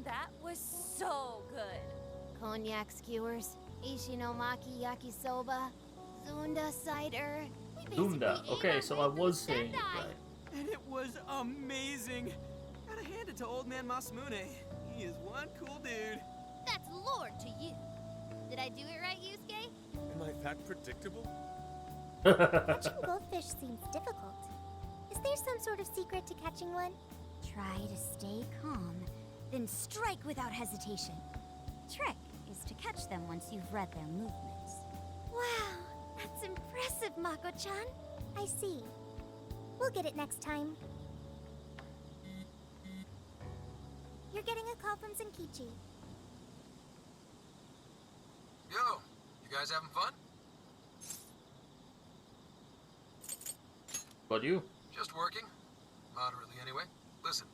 That was so good. Cognac skewers, Ishinomaki yakisoba, Zunda cider. We basically Dunda. ate Okay, our so way I through was saying it Sendai. right. And it was amazing. Gotta hand it to old man Masamune. He is one cool dude. That's lord to you. Did I do it right, Yusuke? Am I that predictable? Catching goldfish seems difficult. Is there some sort of secret to catching one? Try to stay calm, then strike without hesitation. Trick is to catch them once you've read their movements. Wow, that's impressive, Mako-chan. I see. We'll get it next time. You're getting a call from Zenkichi. Yo, you guys having fun? But you? Just working. Moderately, anyway. Listen,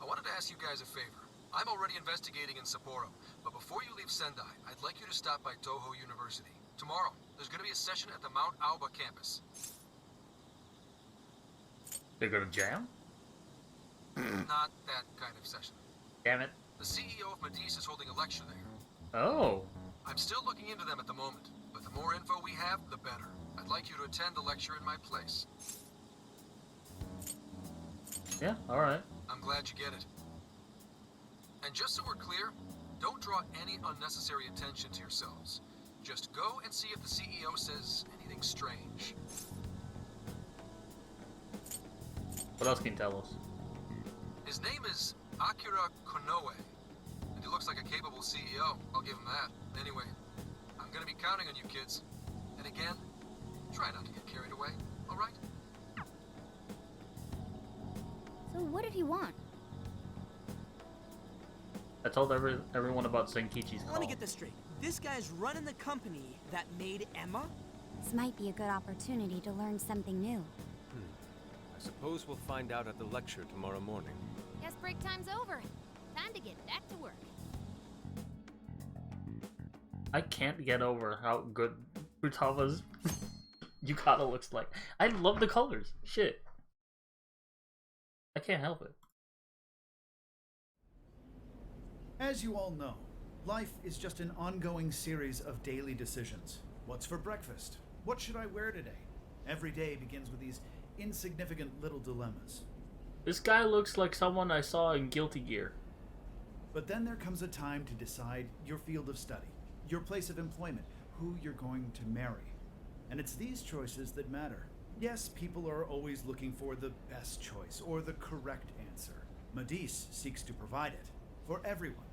I wanted to ask you guys a favor. I'm already investigating in Sapporo, but before you leave Sendai, I'd like you to stop by Toho University. Tomorrow, there's going to be a session at the Mount Aoba campus. They're gonna jam? Not that kind of session. Damn it. The CEO of Medice is holding a lecture there. Oh. I'm still looking into them at the moment, but the more info we have, the better. I'd like you to attend the lecture in my place. Yeah, alright. I'm glad you get it. And just so we're clear, don't draw any unnecessary attention to yourselves. Just go and see if the CEO says anything strange. What else can you tell us? His name is Akira Konoe, and he looks like a capable CEO. I'll give him that. Anyway, I'm gonna be counting on you kids. And again, try not to get carried away, alright? So what did he want? I told everyone about Zenkichi's call. Let me get this straight. This guy's running the company that made Emma? This might be a good opportunity to learn something new. I suppose we'll find out at the lecture tomorrow morning. Guess break time's over. Time to get back to work. I can't get over how good Futaga's Yukata looks like. I love the colors. Shit. I can't help it. As you all know, life is just an ongoing series of daily decisions. What's for breakfast? What should I wear today? Every day begins with these insignificant little dilemmas. This guy looks like someone I saw in Guilty Gear. But then there comes a time to decide your field of study, your place of employment, who you're going to marry. And it's these choices that matter. Yes, people are always looking for the best choice or the correct answer. Medice seeks to provide it for everyone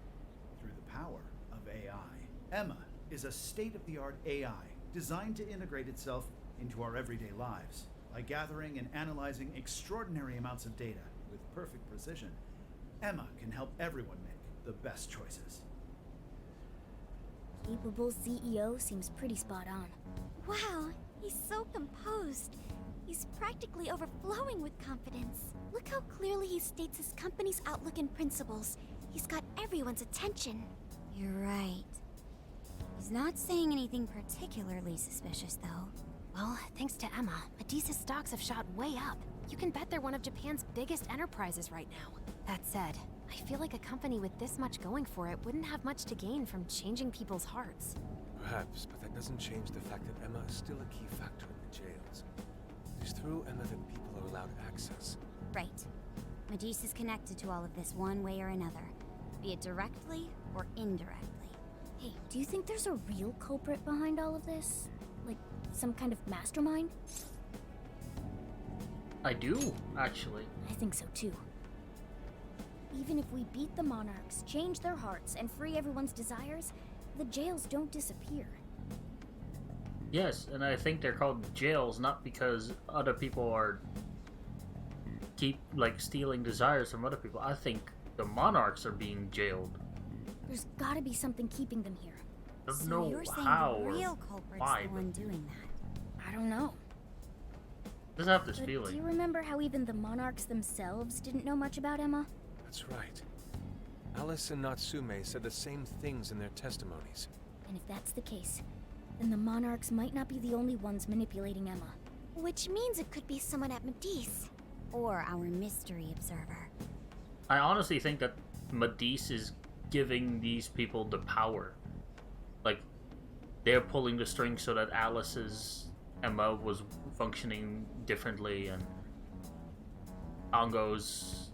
through the power of AI. Emma is a state-of-the-art AI designed to integrate itself into our everyday lives. By gathering and analyzing extraordinary amounts of data with perfect precision, Emma can help everyone make the best choices. Capable CEO seems pretty spot on. Wow, he's so composed. He's practically overflowing with confidence. Look how clearly he states his company's outlook and principles. He's got everyone's attention. You're right. He's not saying anything particularly suspicious, though. Well, thanks to Emma, Medice's stocks have shot way up. You can bet they're one of Japan's biggest enterprises right now. That said, I feel like a company with this much going for it wouldn't have much to gain from changing people's hearts. Perhaps, but that doesn't change the fact that Emma is still a key factor in the jails. It is through Emma that people are allowed access. Right. Medice is connected to all of this one way or another, be it directly or indirectly. Hey, do you think there's a real culprit behind all of this? Like, some kind of mastermind? I do, actually. I think so too. Even if we beat the monarchs, change their hearts, and free everyone's desires, the jails don't disappear. Yes, and I think they're called jails not because other people are stealing desires from other people. I think the monarchs are being jailed. There's gotta be something keeping them here. I don't So know you're saying how the or real culprit's why, the but one doing that? I don't know. just have this But feeling. do you remember how even the monarchs themselves didn't know much about Emma? That's right. Alice and Natsume said the same things in their testimonies. And if that's the case, then the monarchs might not be the only ones manipulating Emma. Which means it could be someone at Medice. Or our mystery observer. I honestly think that Medice is giving these people the power. Like, they're pulling the strings so that Alice's Emma was functioning differently, and Ango's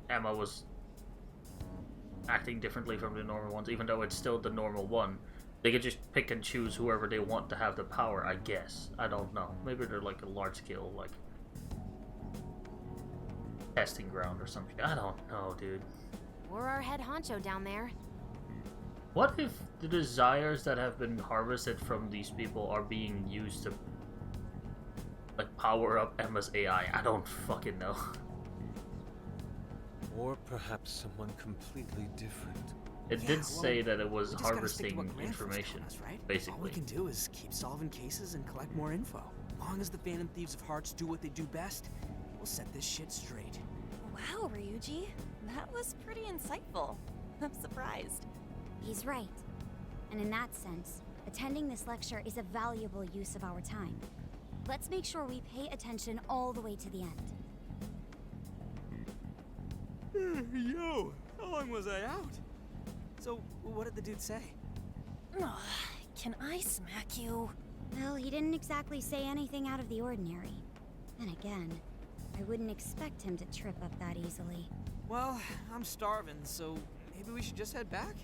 Emma was acting differently from the normal ones, even though it's still the normal one. They could just pick and choose whoever they want to have the power, I guess. I don't know. Maybe they're like a large scale, like, testing ground or something. I don't know, dude. We're our head honcho down there. What if the desires that have been harvested from these people are being used to, like, power up Emma's AI? I don't fucking know. Or perhaps someone completely different. It Yeah, did well, say that it was we just gotta stick to harvesting what Grandfather's information, telling us, right? All we basically. can do is keep solving cases and collect more info. As long as the Phantom Thieves of Hearts do what they do best, we'll set this shit straight. Wow, Ryuji. That was pretty insightful. I'm surprised. He's right. And in that sense, attending this lecture is a valuable use of our time. Let's make sure we pay attention all the way to the end. Yo, how long was I out? So, what did the dude say? Ugh, can I smack you? Well, he didn't exactly say anything out of the ordinary. Then again, I wouldn't expect him to trip up that easily. Well, I'm starving, so maybe we should just head back?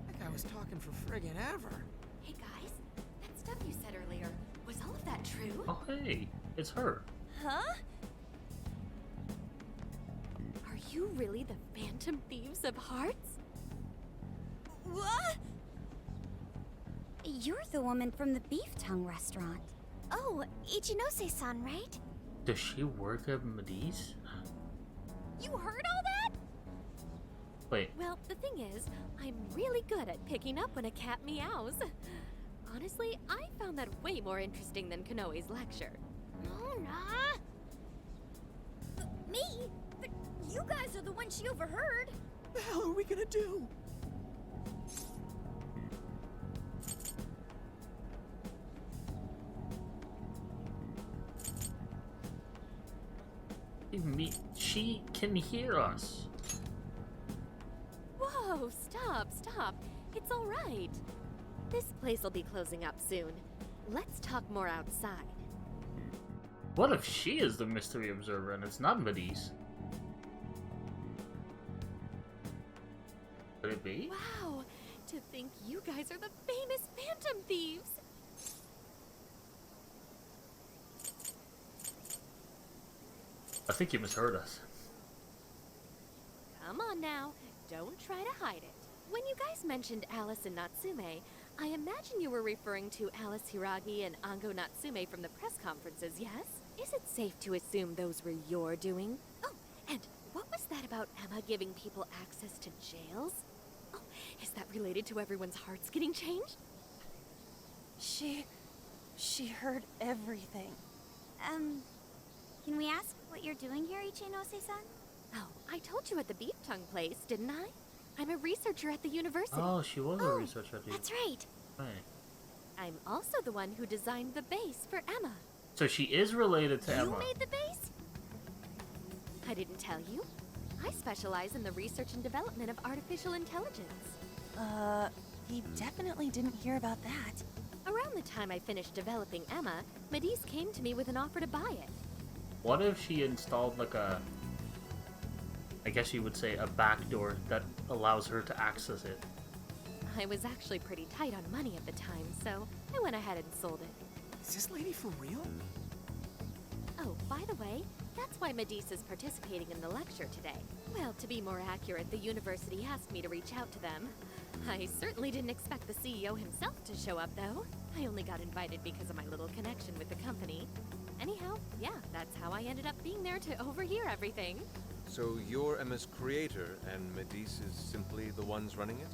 That guy was talking for friggin' ever. Hey guys, that stuff you said earlier, was all of that true? Oh, hey, it's her. Huh? Are you really the Phantom Thieves of Hearts? What? You're the woman from the beef tongue restaurant. Oh, Ichinose-san, right? Does she work at Medi's? You heard all that? Wait, Well, the thing is, I'm really good at picking up when a cat meows. Honestly, I found that way more interesting than Konoe's lecture. Mona! Me? But you guys are the ones she overheard. What the hell are we gonna do? she can hear us. Whoa, stop. It's all right. This place will be closing up soon. Let's talk more outside. What if she is the mystery observer and it's not Medi's? Could it be? Wow, to think you guys are the famous Phantom Thieves. I think you misheard us. Come on now, don't try to hide it. When you guys mentioned Alice and Natsume, I imagine you were referring to Alice Hiragi and Ango Natsume from the press conferences, yes? Is it safe to assume those were your doing? Oh, and what was that about Emma giving people access to jails? Oh, is that related to everyone's hearts getting changed? She heard everything. Can we ask what you're doing here, Ichinose-san? Oh, I told you at the beef tongue place, didn't I? I'm a researcher at the university. Oh, she was a researcher at the That's right. Right. I'm also the one who designed the base for Emma. So she is related to You Emma. made the base? I didn't tell you. I specialize in the research and development of artificial intelligence. He definitely didn't hear about that. Around the time I finished developing Emma, Medice came to me with an offer to buy it. What if she installed like a, I guess you would say a backdoor that allows her to access it? I was actually pretty tight on money at the time, so I went ahead and sold it. Is this lady for real? Oh, by the way, that's why Medice is participating in the lecture today. Well, to be more accurate, the university asked me to reach out to them. I certainly didn't expect the CEO himself to show up, though. I only got invited because of my little connection with the company. Anyhow, yeah, that's how I ended up being there to overhear everything. So you're Emma's creator, and Medice is simply the ones running it?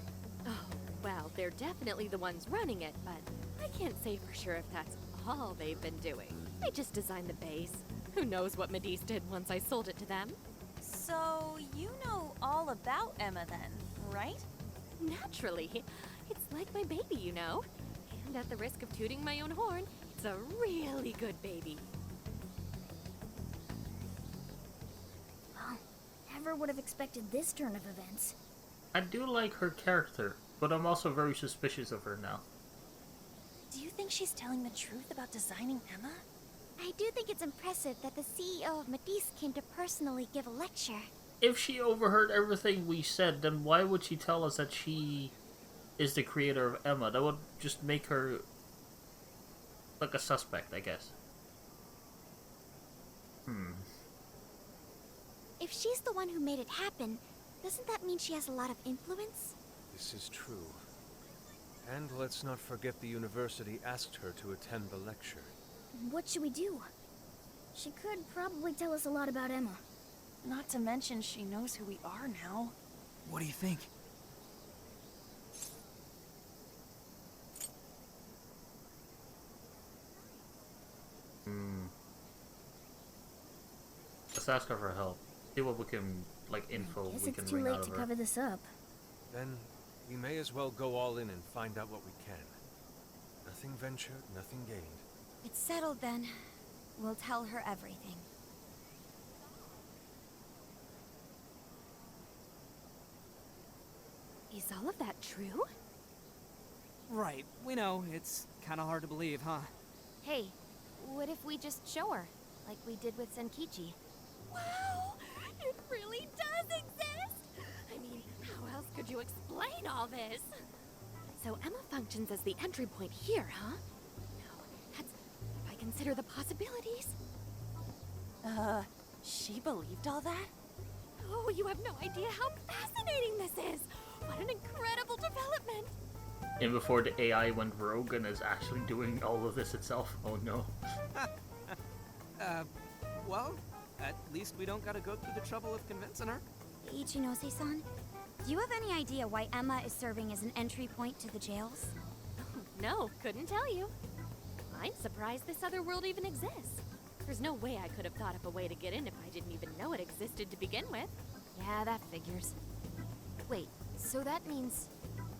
Oh, well, they're definitely the ones running it, but I can't say for sure if that's all they've been doing. I just designed the base. Who knows what Medice did once I sold it to them? So, you know all about Emma then, right? Naturally. It's like my baby, you know. And at the risk of tooting my own horn, it's a really good baby. Well, never would have expected this turn of events. I do like her character, but I'm also very suspicious of her now. Do you think she's telling the truth about designing Emma? I do think it's impressive that the CEO of Matisse came to personally give a lecture. If she overheard everything we said, then why would she tell us that she is the creator of Emma? That would just make her like a suspect, I guess. If she's the one who made it happen, doesn't that mean she has a lot of influence? This is true. And let's not forget the university asked her to attend the lecture. What should we do? She could probably tell us a lot about Emma. Not to mention she knows who we are now. What do you think? Let's ask her for help. See what we can, like, info Guess we it's can too wring late out to of her. cover this up. Then we may as well go all in and find out what we can. Nothing ventured, nothing gained. It's settled then. We'll tell her everything. Is all of that true? Right, we know. It's kind of hard to believe, huh? Hey, what if we just show her, like we did with Senkichi? Wow! It really does exist! I mean, how else could you explain all this? So Emma functions as the entry point here, huh? No, that's... if I consider the possibilities. She believed all that? Oh, you have no idea how fascinating this is! What an incredible development! And before the AI went rogue and is actually doing all of this itself. Oh no. Well, at least we don't gotta go through the trouble of convincing her. Ichinose-san, do you have any idea why Emma is serving as an entry point to the jails? No, couldn't tell you. I'm surprised this other world even exists. There's no way I could have thought up a way to get in if I didn't even know it existed to begin with. Yeah, that figures. Wait, so that means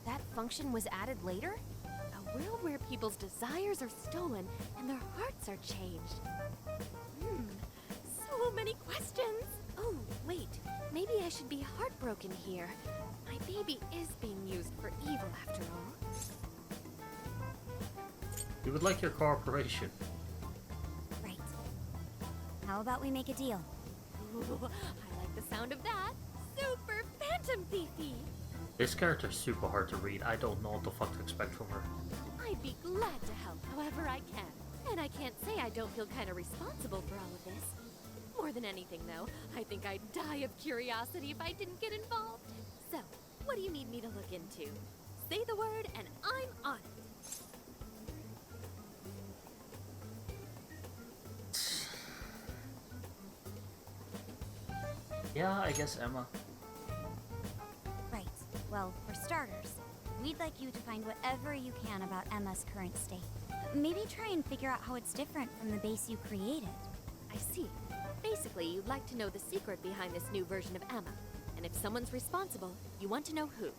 that function was added later? A world where people's desires are stolen and their hearts are changed. So many questions. Oh, wait, maybe I should be heartbroken here. My baby is being used for evil after all. We would like your cooperation. Right. How about we make a deal? Ooh, I like the sound of that. Super Phantom Thiefy! This character's super hard to read. I don't know what the fuck to expect from her. I'd be glad to help however I can. And I can't say I don't feel kind of responsible for all of this. More than anything, though, I think I'd die of curiosity if I didn't get involved. So, what do you need me to look into? Say the word and I'm on it. Yeah, I guess Emma. Right. Well, for starters, we'd like you to find whatever you can about Emma's current state. Maybe try and figure out how it's different from the base you created. I see. Basically, you'd like to know the secret behind this new version of Emma. And if someone's responsible, you want to know who.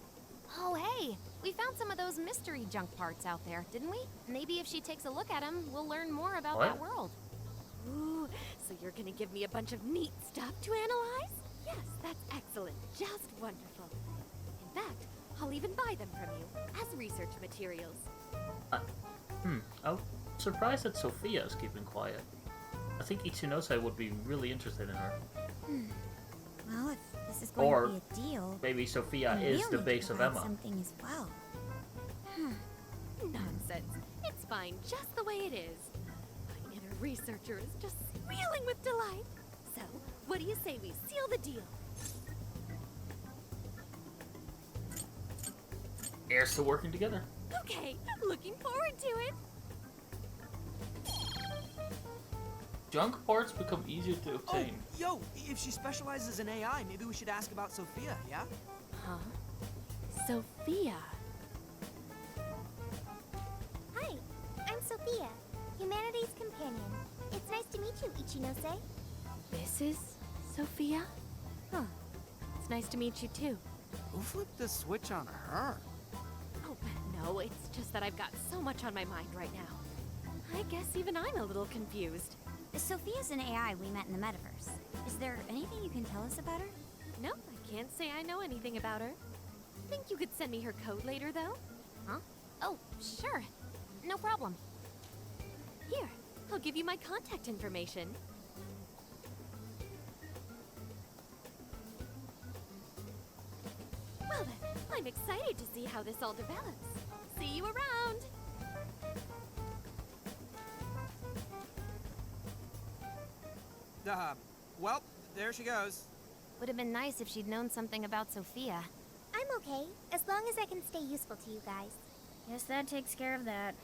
Oh, hey! We found some of those mystery junk parts out there, didn't we? Maybe if she takes a look at them, we'll learn more about that world. Ooh, so you're gonna give me a bunch of neat stuff to analyze? Yes, that's excellent. Just wonderful. In fact, I'll even buy them from you as research materials. I'm surprised that Sophia is keeping quiet. I think Ichinose would be really interested in her. Well, if this is going to be a deal, Maybe Sophia then is we'll the need base to of provide Emma. something as well. Nonsense. It's fine just the way it is. My inner researcher is just squealing with delight. So, what do you say we seal the deal? Here's to working together. Okay, looking forward to it. Junk parts become easier to obtain. Yo, if she specializes in AI, maybe we should ask about Sophia, yeah? Huh? Sophia. Hi, I'm Sophia, Humanity's companion. It's nice to meet you, Ichinose. This is Sophia? Huh. It's nice to meet you too. Who flipped the switch on her? Oh, no, it's just that I've got so much on my mind right now. I guess even I'm a little confused. Sophia's an AI we met in the metaverse. Is there anything you can tell us about her? Nope, I can't say I know anything about her. think you could send me her code later, though? Huh? Oh, sure. No problem. Here, I'll give you my contact information. Well then, I'm excited to see how this all develops. See you around! Well, there she goes. Would have been nice if she'd known something about Sophia. I'm okay, as long as I can stay useful to you guys. Guess that takes care of that.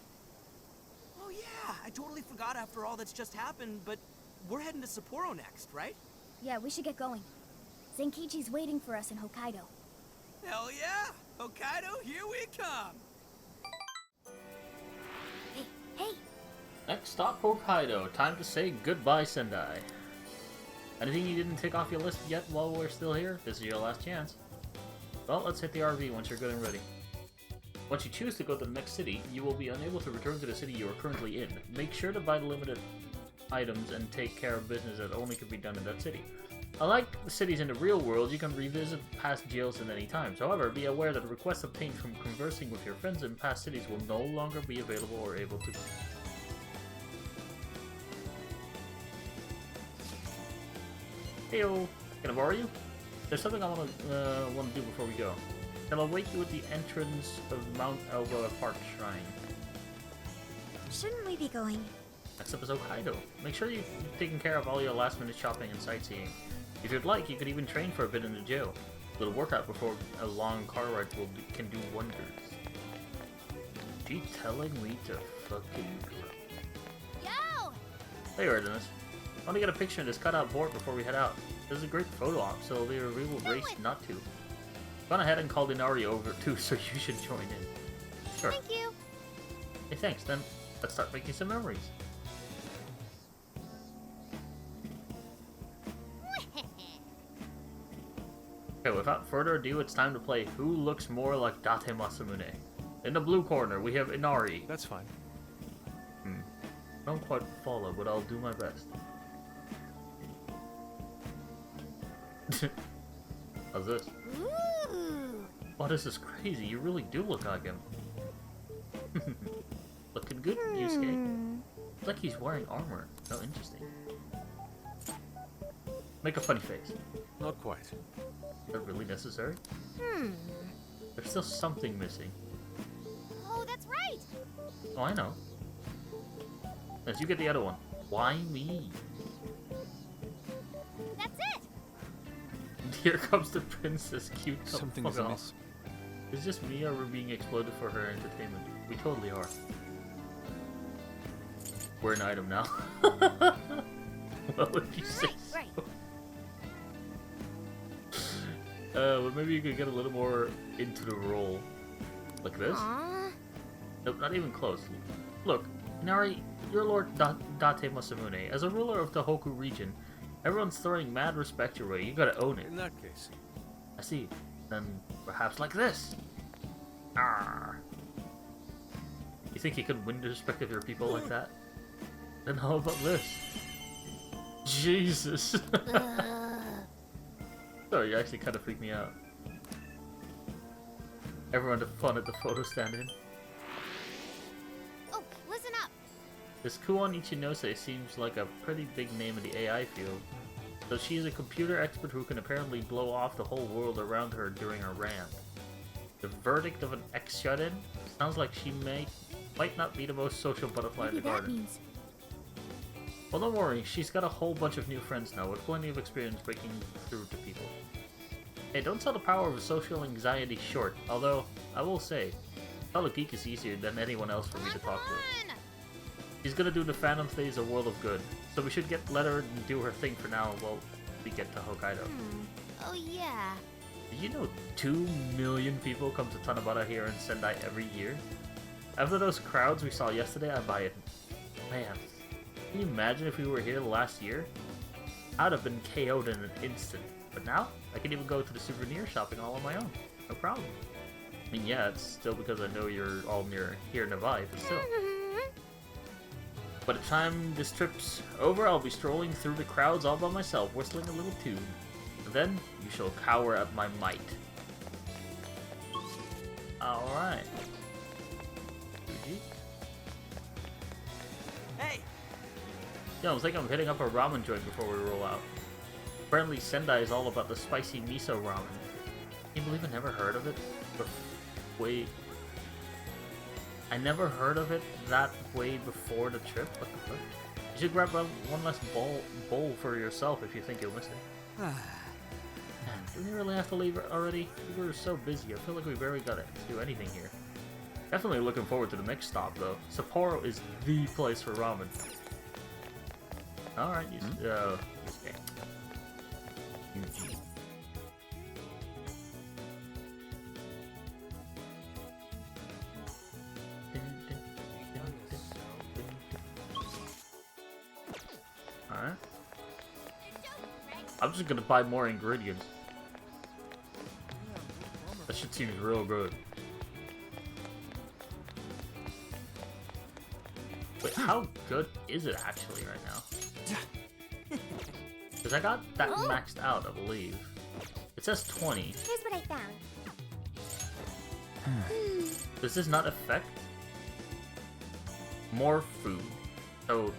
Oh yeah, I totally forgot after all that's just happened, but we're heading to Sapporo next, right? Yeah, we should get going. Zenkichi's waiting for us in Hokkaido. Hell yeah! Hokkaido, here we come! Hey, Next stop, Hokkaido. Time to say goodbye, Sendai. Anything you didn't tick off your list yet while we're still here? This is your last chance. Well, let's hit the RV once you're good and ready. Once you choose to go to the next city, you will be unable to return to the city you are currently in. Make sure to buy the limited items and take care of business that only can be done in that city. Unlike the cities in the real world, you can revisit past jails at any time. However, be aware that requests obtained from conversing with your friends in past cities will no longer be available or able to... Heyo, can I borrow you? There's something I want to do before we go. I'll await you at the entrance of Mount Elba Park Shrine. shouldn't we be going? Next up is Hokkaido. Make sure you've taken care of all your last-minute shopping and sightseeing. If you'd like, you could even train for a bit in the jail. A little workout before a long car ride can do wonders. She telling me to fucking go. Yo! Hey, Artemis. I want to get a picture of this cutout board before we head out. This is a great photo op, so it'll be a real race not to. Gone ahead and called Inari over too, so you should join in. Sure. Thank you. Hey, thanks. Then let's start making some memories. Okay, without further ado, it's time to play Who Looks More Like Date Masamune. In the blue corner, we have Inari. That's fine. Don't quite follow, but I'll do my best. How's this? Ooh. Oh, this is crazy. You really do look like him. Looking good, Yusuke. It's like he's wearing armor. Oh, interesting. Make a funny face. Not quite. Is that really necessary? There's still something missing. Oh, that's right. Oh, I know. Let's you get the other one. Why me? That's it. Here comes the princess. Cute. Something is amiss. It's just me, or we're being exploded for her entertainment. We totally are. We're an item now. What would you say? Right. But maybe you could get a little more into the role. Like this? Aww. Nope, not even close. Look, Inari, you're Lord Date Masamune. As a ruler of the Hoku region, everyone's throwing mad respect your way. You gotta own it. In that case, I see. Then perhaps like this. Arr. You think you could win the respect of your people like that? Then how about this? Jesus. Sorry, you actually kind of freaked me out. Everyone had fun at the photo stand-in. Oh, listen up. This Kuon Ichinose seems like a pretty big name in the AI field. So she's a computer expert who can apparently blow off the whole world around her during a rant. The verdict of an ex-shut-in? Sounds like she might not be the most social butterfly in the garden. Means... Well, don't worry, she's got a whole bunch of new friends now with plenty of experience breaking through to people. Hey, don't sell the power of social anxiety short, although, I will say, fellow geek is easier than anyone else for me to talk to. She's gonna do the Phantom phase of World of Good, so we should let her do her thing for now while we get to Hokkaido. Oh, yeah. Did you know 2 million people come to Tanabata here in Sendai every year? After those crowds we saw yesterday, I buy it. Man, can you imagine if we were here last year? I'd have been KO'd in an instant. But now, I can even go to the souvenir shopping all on my own. No problem. I mean, yeah, it's still because I know you're all near here nearby, but still. By the time this trip's over, I'll be strolling through the crowds all by myself, whistling a little tune. And then, you shall cower at my might. Alright. GG. Hey! Yeah, I was thinking of hitting up a ramen joint before we roll out. Apparently Sendai is all about the spicy miso ramen. Can you believe I never heard of it? Wait. I never heard of it that way before the trip? What the fuck? You should grab one less bowl for yourself if you think you'll miss it. Man, do we really have to leave already? We were so busy. I feel like we barely got to do anything here. Definitely looking forward to the next stop, though. Sapporo is the place for ramen. Alright, okay. Alright. I'm just gonna buy more ingredients. That shit seems real good. Wait, how good is it actually right now? Because I got that maxed out, I believe. It says 20. Here's what I found. Does this not affect more food? So,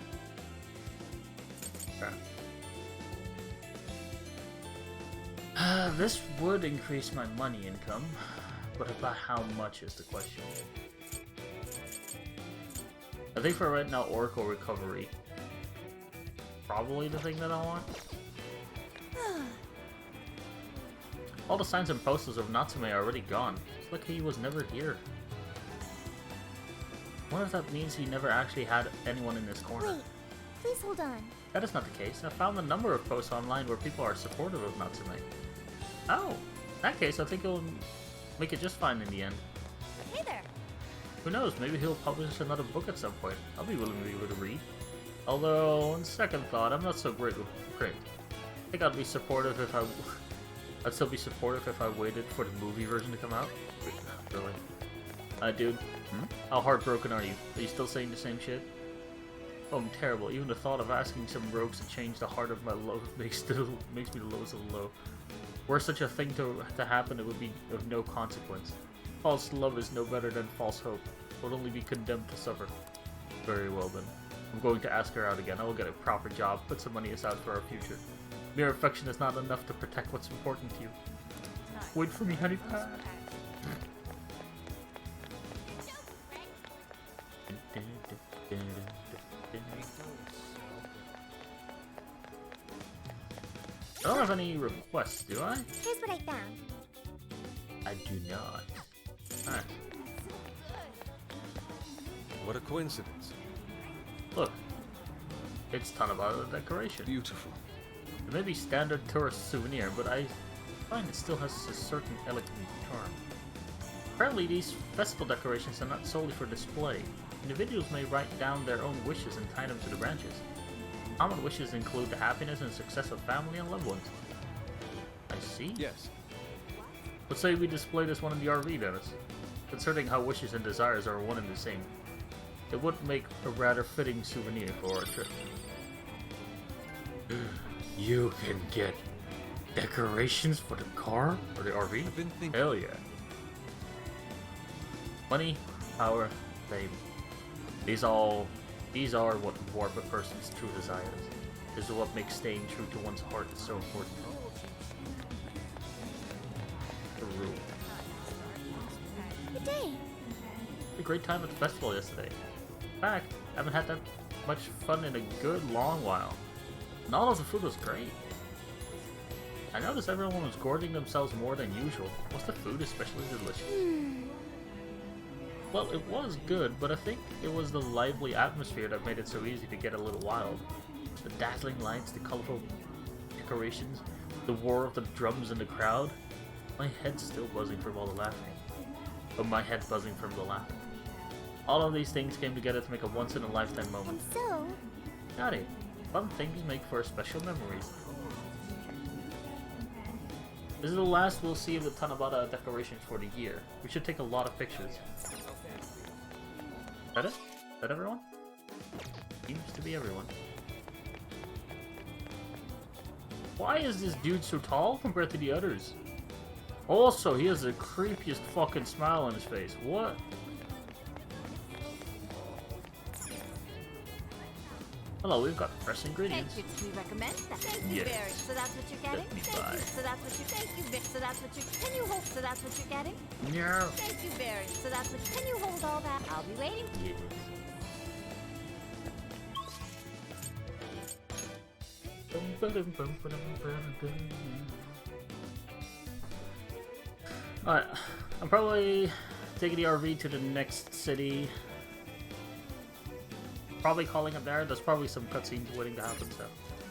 this would increase my money income, but about how much is the question. I think for right now, Oracle Recovery. Probably the thing that I want. All the signs and posters of Natsume are already gone. It's like he was never here. I wonder if that means he never actually had anyone in this corner. Wait, please hold on. That is not the case. I found a number of posts online where people are supportive of Natsume. Oh, in that case, I think he'll make it just fine in the end. Hey there. Who knows, maybe he'll publish another book at some point. I'll be willing to be able to read. Although, on second thought, I'm not so great with print. I think I'd be supportive if I'd still be supportive if I waited for the movie version to come out. Really? Dude, how heartbroken are you? Are you still saying the same shit? Oh, I'm terrible. Even the thought of asking some rogues to change the heart of my love makes me the lowest of the low. Were such a thing to happen, it would be of no consequence. False love is no better than false hope. It would only be condemned to suffer. Very well then. I'm going to ask her out again. I will get a proper job, put some money aside for our future. Mere affection is not enough to protect what's important to you. Wait for me, honey pie. I don't have any requests, do I? Here's what I found. I do not. Alright. What a coincidence. Look. It's Tanabata decoration. Beautiful. It may be standard tourist souvenir, but I find it still has a certain elegant charm. Apparently these festival decorations are not solely for display. Individuals may write down their own wishes and tie them to the branches. Common wishes include the happiness and success of family and loved ones. I see. Yes. Let's say we display this one in the RV, Dennis. Concerning how wishes and desires are one and the same, it would make a rather fitting souvenir for our trip. You can get decorations for the car or the RV? I've been thinking. Hell yeah. Money, power, fame. These are what warp a person's true desires. This is what makes staying true to one's heart so important. True. Good day. Had a great time at the festival yesterday. In fact, I haven't had that much fun in a good long while. And all of the food was great. I noticed everyone was gorging themselves more than usual. Was the food especially delicious? Well, it was good, but I think it was the lively atmosphere that made it so easy to get a little wild. The dazzling lights, the colorful decorations, the roar of the drums in the crowd. My head's still buzzing from all the laughing. But my head buzzing from the laughing. All of these things came together to make a once-in-a-lifetime moment. And so, Got it. Fun things make for special memories. This is the last we'll see of the Tanabata decorations for the year. We should take a lot of pictures. Is that it? Is that everyone? Seems to be everyone. Why is this dude so tall compared to the others? Also, he has the creepiest fucking smile on his face. What? Hello, we've got fresh ingredients. Thank you. We recommend that. Thank you Yes. very. So that's what you're getting. Let me Thank buy. you. So that's what you. Thank you. So that's what you. Can you hold? So that's what you're getting. No. Thank you very. So that's what. Can you hold all that? I'll be waiting. Yes. Alright, I'm probably taking the RV to the next city. Probably calling it there. There's probably some cutscenes waiting to happen, so.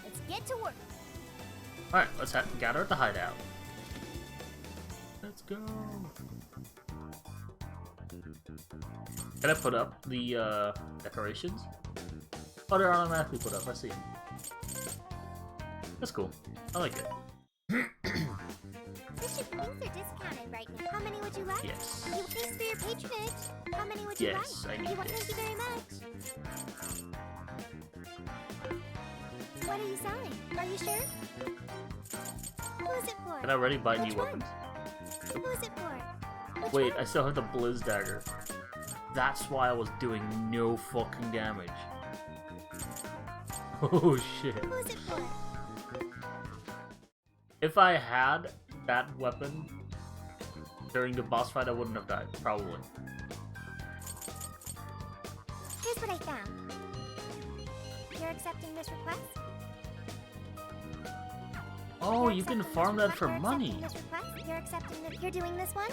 Let's get to work. Alright, let's gather at the hideout. Let's go. Can I put up the decorations? Oh, they're automatically put up. I see. That's cool. I like it. Fish and wings are discounted right now. How many would you like? Yes. Thanks for your patronage. How many would you Yes, like? I need Thank this. you very much. What are you selling? Are you sure? Who is it for? Can I already buy Which new one? weapons? Who is it for? Which Wait, one? I still have the Blizz Dagger. That's why I was doing no fucking damage. Oh shit. Who is it for? If I had that weapon during the boss fight, I wouldn't have died. Probably. Here's what I found. You're accepting this request? Oh, You're you can accepting farm this that for request? money. You're accepting this request? You're accepting this. You're doing this one?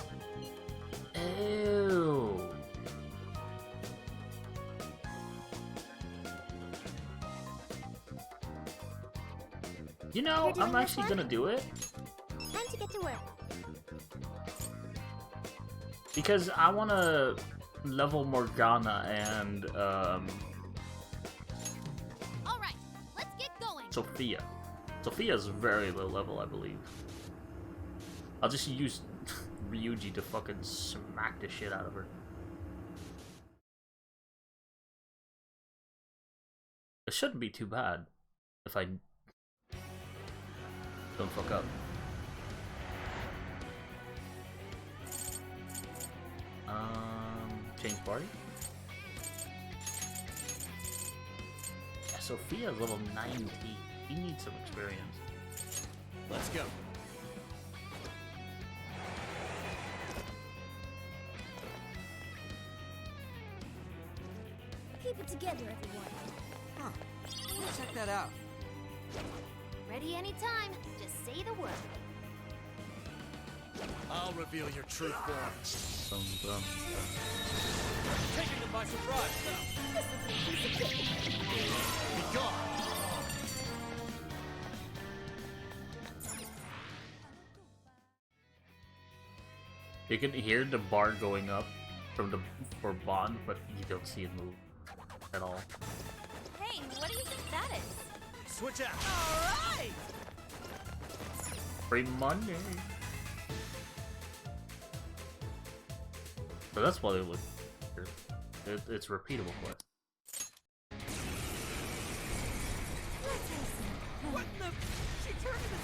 Ew. You know, You're doing I'm this actually one? gonna do it Time to get to work. because I wanna level Morgana and All right. Let's get going. Sophia. Sophia's very low level, I believe. I'll just use Ryuji to fucking smack the shit out of her. It shouldn't be too bad if I don't fuck up. Change party? Yeah, Sophia's level 19. He needs some experience. Let's go. Keep it together, everyone. Huh. Check that out. Ready anytime. Just say the word. I'll reveal your true form. Bum, bum. Taking them by surprise. Be gone. You can hear the bar going up from the for Bond, but you don't see it move at all. Hey, what do you think that is? Switch out. All right. Free money. So that's why they look. It's repeatable quest. What the? She turned into.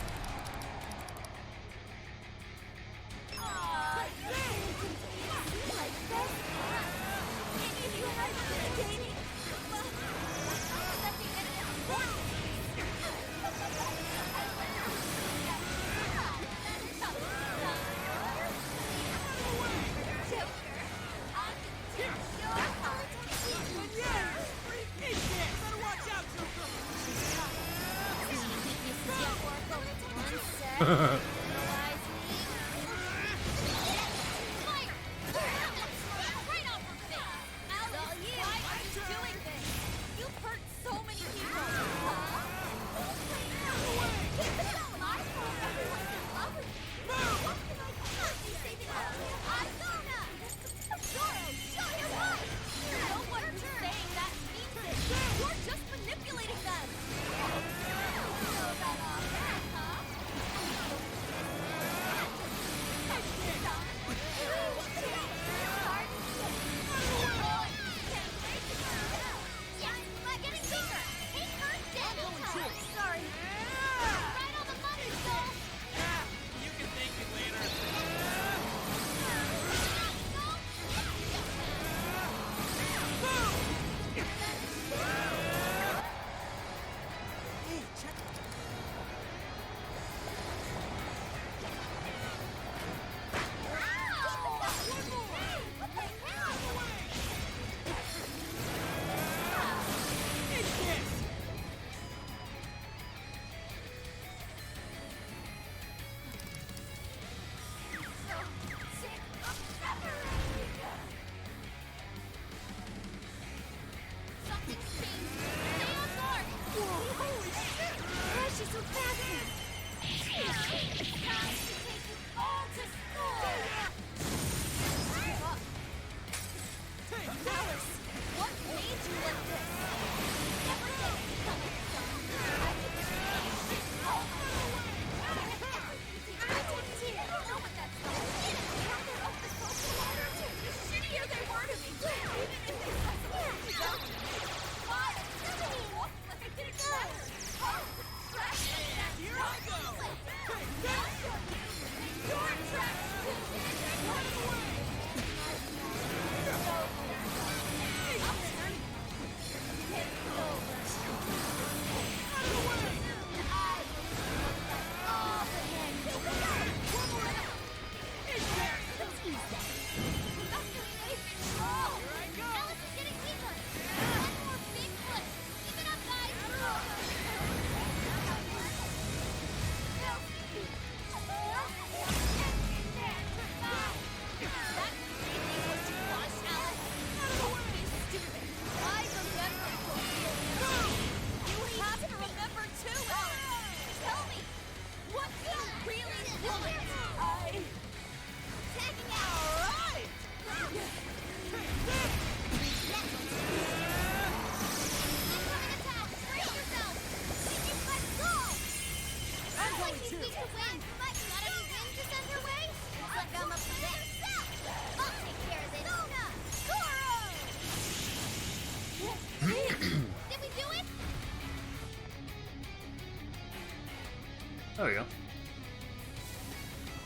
we go.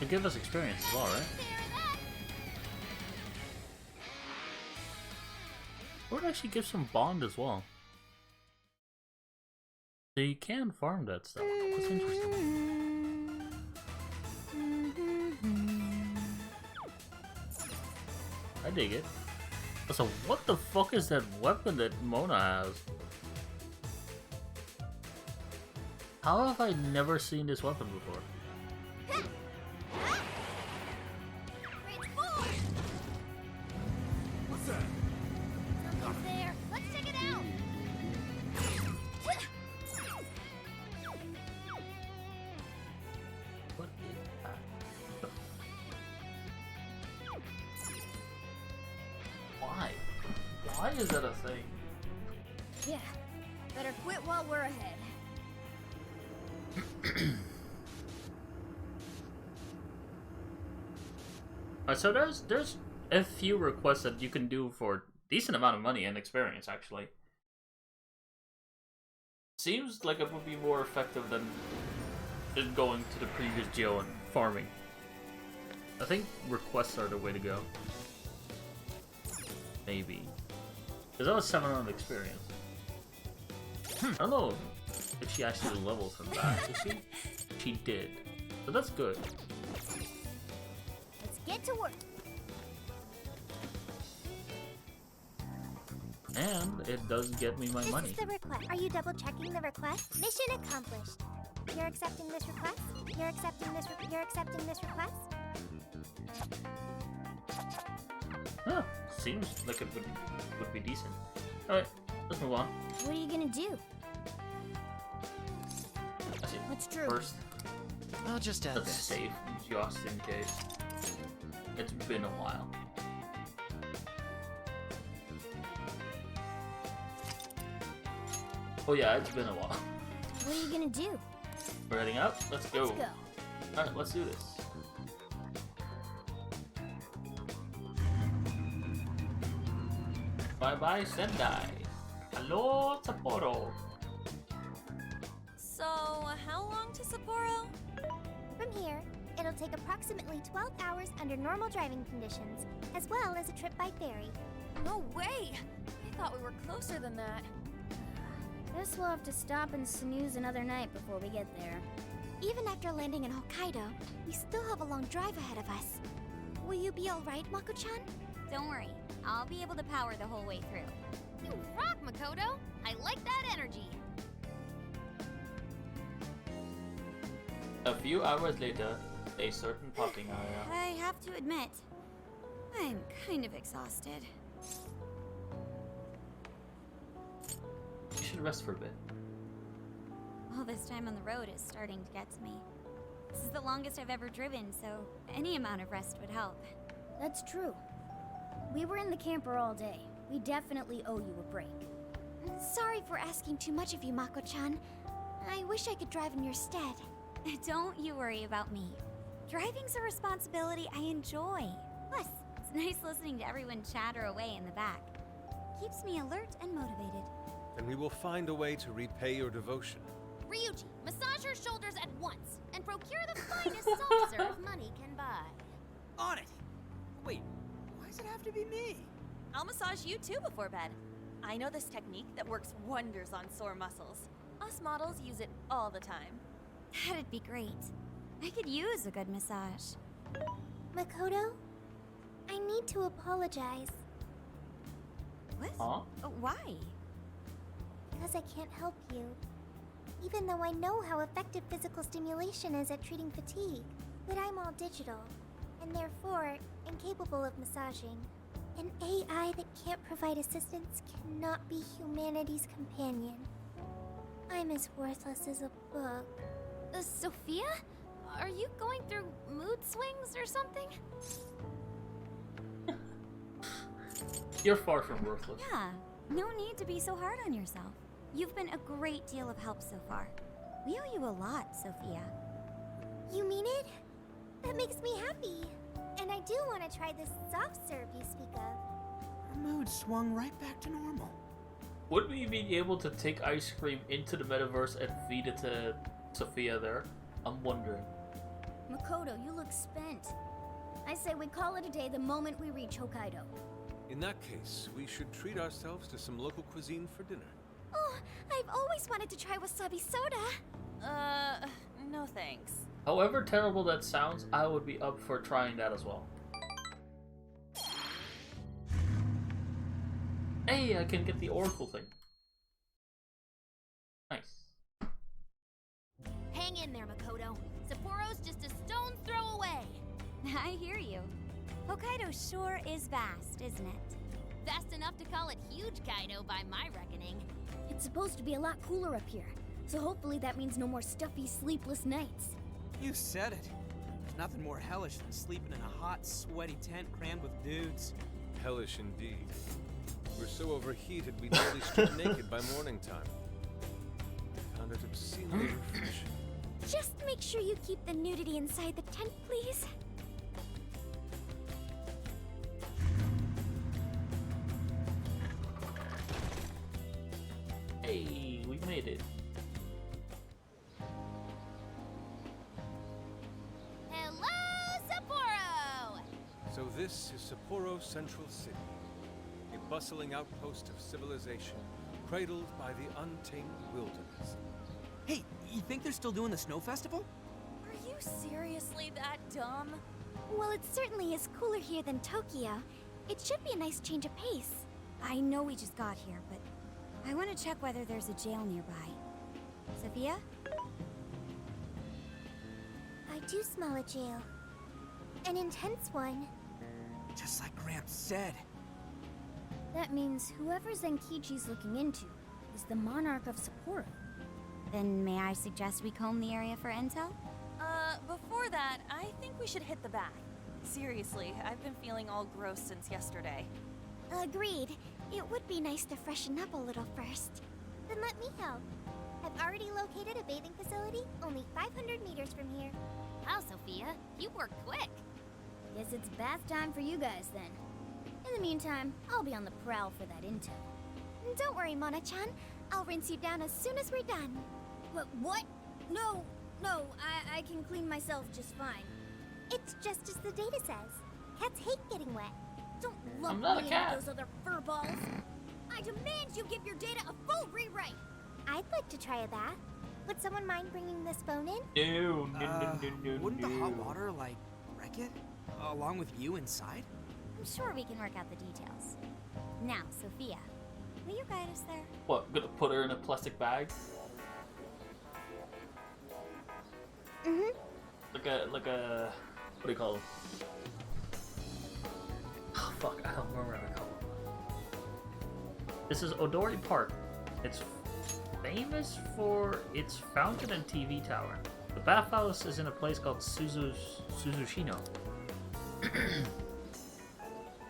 It give us experience as well, right? Or it actually gives some bond as well. So you can farm that stuff. That's interesting. I dig it. So what the fuck is that weapon that Mona has? How have I never seen this weapon before? What's that? Something's there. Let's check it out. What is that? Why? Why is that a thing? Yeah. Better quit while we're ahead. So there's a few requests that you can do for a decent amount of money and experience, actually. Seems like it would be more effective than just going to the previous jail and farming. I think requests are the way to go. Maybe. Because that was 700 experience. I don't know if she actually levels from that, did she? She did. So that's good. Let's get to work. And it does get me my money. This is the request. Are you double checking the request? Mission accomplished. You're accepting this request? You're accepting this you're accepting this request? Huh, seems like it would be decent. Alright, let's move on. What are you gonna do? That's it. What's true? First, I'll just add let's this. save just in case. It's been a while. Oh yeah, it's been a while. What are you gonna do? We're heading out? Let's go. Let's go. Alright, let's do this. Bye bye Sendai. Hello Sapporo. So, how long to Sapporo? From here, it'll take approximately 12 hours under normal driving conditions, as well as a trip by ferry. No way! I thought we were closer than that. Guess we'll have to stop and snooze another night before we get there. Even after landing in Hokkaido, we still have a long drive ahead of us. Will you be alright, Mako-chan? Don't worry, I'll be able to power the whole way through. You rock, Makoto! I like that energy! A few hours later, a certain parking area. I have to admit, I'm kind of exhausted. You should rest for a bit. All this time on the road is starting to get to me. This is the longest I've ever driven, so any amount of rest would help. That's true. We were in the camper all day. We definitely owe you a break. Sorry for asking too much of you, Mako-chan. I wish I could drive in your stead. Don't you worry about me. Driving's a responsibility I enjoy. Plus, it's nice listening to everyone chatter away in the back. Keeps me alert and motivated. And we will find a way to repay your devotion. Ryuji, massage her shoulders at once and procure the finest soft serve money can buy. On it! Wait, why does it have to be me? I'll massage you too before bed. I know this technique that works wonders on sore muscles. Us models use it all the time. That'd be great. I could use a good massage. Makoto, I need to apologize. What? Huh? Why? Because I can't help you. Even though I know how effective physical stimulation is at treating fatigue. But I'm all digital, and therefore incapable of massaging. An AI that can't provide assistance cannot be humanity's companion. I'm as worthless as a book. Sophia? Are you going through mood swings or something? You're far from worthless. Yeah, no need to be so hard on yourself. You've been a great deal of help so far. We owe you a lot, Sophia. You mean it? That makes me happy. And I do want to try this soft serve you speak of. Her mood swung right back to normal. Would we be able to take ice cream into the metaverse and feed it to Sophia there? I'm wondering. Makoto, you look spent. I say we call it a day the moment we reach Hokkaido. In that case, we should treat ourselves to some local cuisine for dinner. Oh, I've always wanted to try wasabi soda. No thanks. However terrible that sounds, I would be up for trying that as well. Hey, I can get the Oracle thing. Nice. Hang in there, Makoto. Sapporo's just a stone's throw away. I hear you. Hokkaido sure is vast, isn't it? Vast enough to call it huge, Kaido, by my reckoning. It's supposed to be a lot cooler up here, so hopefully that means no more stuffy, sleepless nights. You said it. There's nothing more hellish than sleeping in a hot, sweaty tent crammed with dudes. Hellish indeed. We're so overheated we nearly stripped naked by morning time. Found it obscenely refreshing. Just make sure you keep the nudity inside the tent, please. Hey, we made it. Hello, Sapporo! So this is Sapporo Central City, a bustling outpost of civilization, cradled by the untamed wilderness. Hey, you think they're still doing the snow festival? Are you seriously that dumb? Well, it certainly is cooler here than Tokyo. It should be a nice change of pace. I know we just got here, but I want to check whether there's a jail nearby. Sophia? I do smell a jail. An intense one. Just like Gramps said. That means whoever Zenkichi's looking into is the monarch of Sapporo. Then may I suggest we comb the area for intel? Before that, I think we should hit the bath. Seriously, I've been feeling all gross since yesterday. Agreed. It would be nice to freshen up a little first. Then let me help. I've already located a bathing facility only 500 meters from here. Wow, Sophia, you work quick. Guess it's bath time for you guys then. In the meantime, I'll be on the prowl for that intel. Don't worry, Mona-chan. I'll rinse you down as soon as we're done. What? No, I can clean myself just fine. It's just as the data says. Cats hate getting wet. Don't lump not a me cat. into those other furballs. I demand you give your data a full rewrite. I'd like to try that. Would someone mind bringing this phone in? No. Wouldn't the hot water, like, wreck it? Along with you inside? I'm sure we can work out the details. Now, Sophia, will you guide us there? What, gonna put her in a plastic bag? Mm-hmm. Like a, what do you call them? Oh, fuck, I don't remember what I call them. This is Odori Park. It's famous for its fountain and TV tower. The bathhouse is in a place called Suzushino. It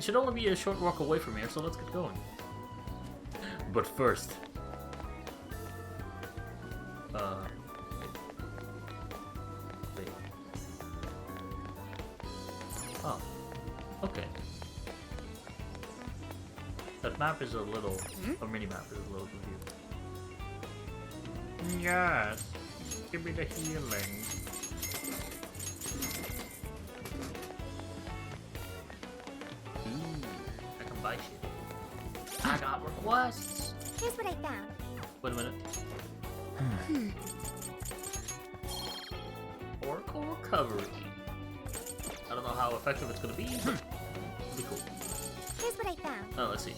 should only be a short walk away from here, so let's get going. But first... Wait. Oh. Okay. That map is a little... or mini-map is a little confused. Yes! Give me the healing. I can buy shit. I got requests! Here's what I found. Wait a minute. Oracle recovery. I don't know how effective it's gonna be, but it'll be cool. Here's what I found. Oh, let's see.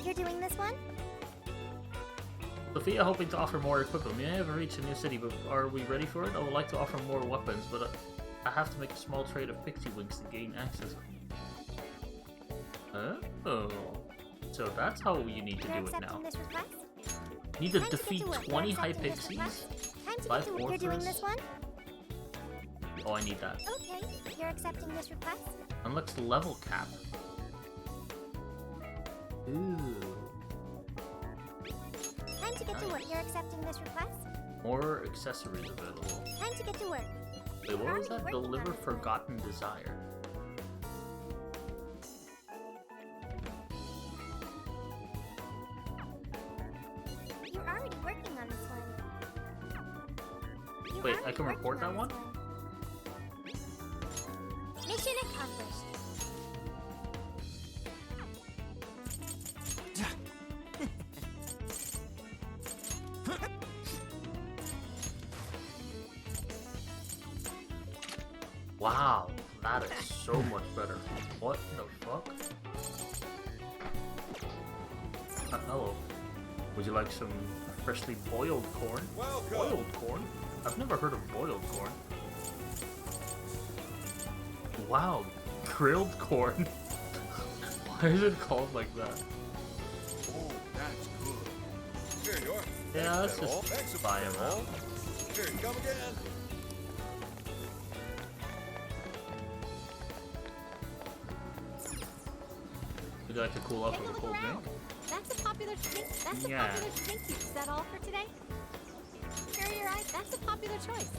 You're doing this one? Sophia hoping to offer more equipment. We may have reached a new city, but are we ready for it? I would like to offer more weapons, but I have to make a small trade of pixie wings to gain access. Oh. So that's how you need to You're do it accepting now. this request? You need to Time get defeat work. 20 You're high accepting this pixies, request? Time to 5 get to work. You're doing orphers. this one? Oh, I need that. Okay, you're accepting this request? Unlocks the level cap. Ooh. Time to get to work. You're accepting this request? More accessories available. Time to get to work. Wait, what was Already that? working on Deliver this one. Forgotten Desire. You're already working on this one. I can report that one? Mission accomplished. Wow, that is so much better. What the fuck? Hello. Would you like some freshly boiled corn? Welcome. Boiled corn? I've never heard of boiled corn. Wow, grilled corn. Why is it called like that? Oh, that's good. Here you are. Yeah, let's Thanks, just Thanks, buy 'em General. out. Here you come again. Would you like to cool off with a cold drink? That's a popular drink. That's Yeah. a popular drink. Is that all for today? Here are your eyes. That's a popular choice.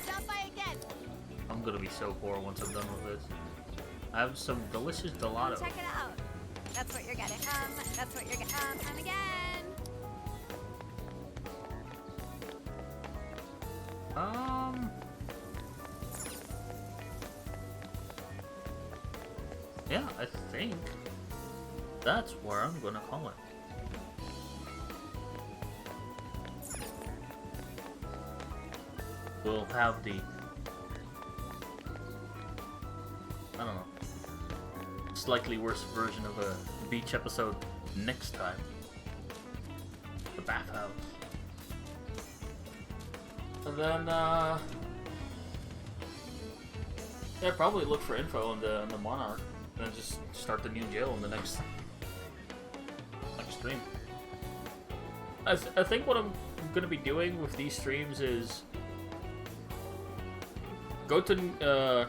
Stop by again. I'm gonna be so poor once I'm done with this. I have some delicious gelato. Check it out. That's what you're getting. That's what you're getting. And again. Yeah, I think that's where I'm gonna call it. We'll have the, I don't know, slightly worse version of a beach episode next time. The bathhouse. And then, yeah, probably look for info on the Monarch, and then just start the new jail in the next stream. I think what I'm gonna be doing with these streams is go to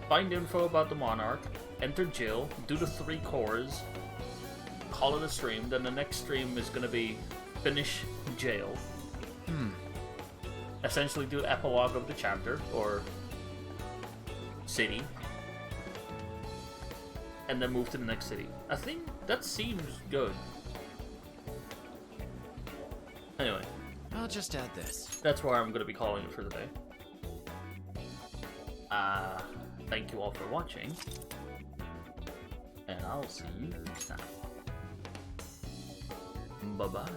find info about the Monarch, enter jail, do the 3 cores, call it a stream. Then the next stream is gonna be finish jail. Essentially do the epilogue of the chapter or city, and then move to the next city. I think that seems good. Anyway, I'll just add this. that's where I'm going to be calling it for the day. Thank you all for watching, and I'll see you next time. Bye-bye.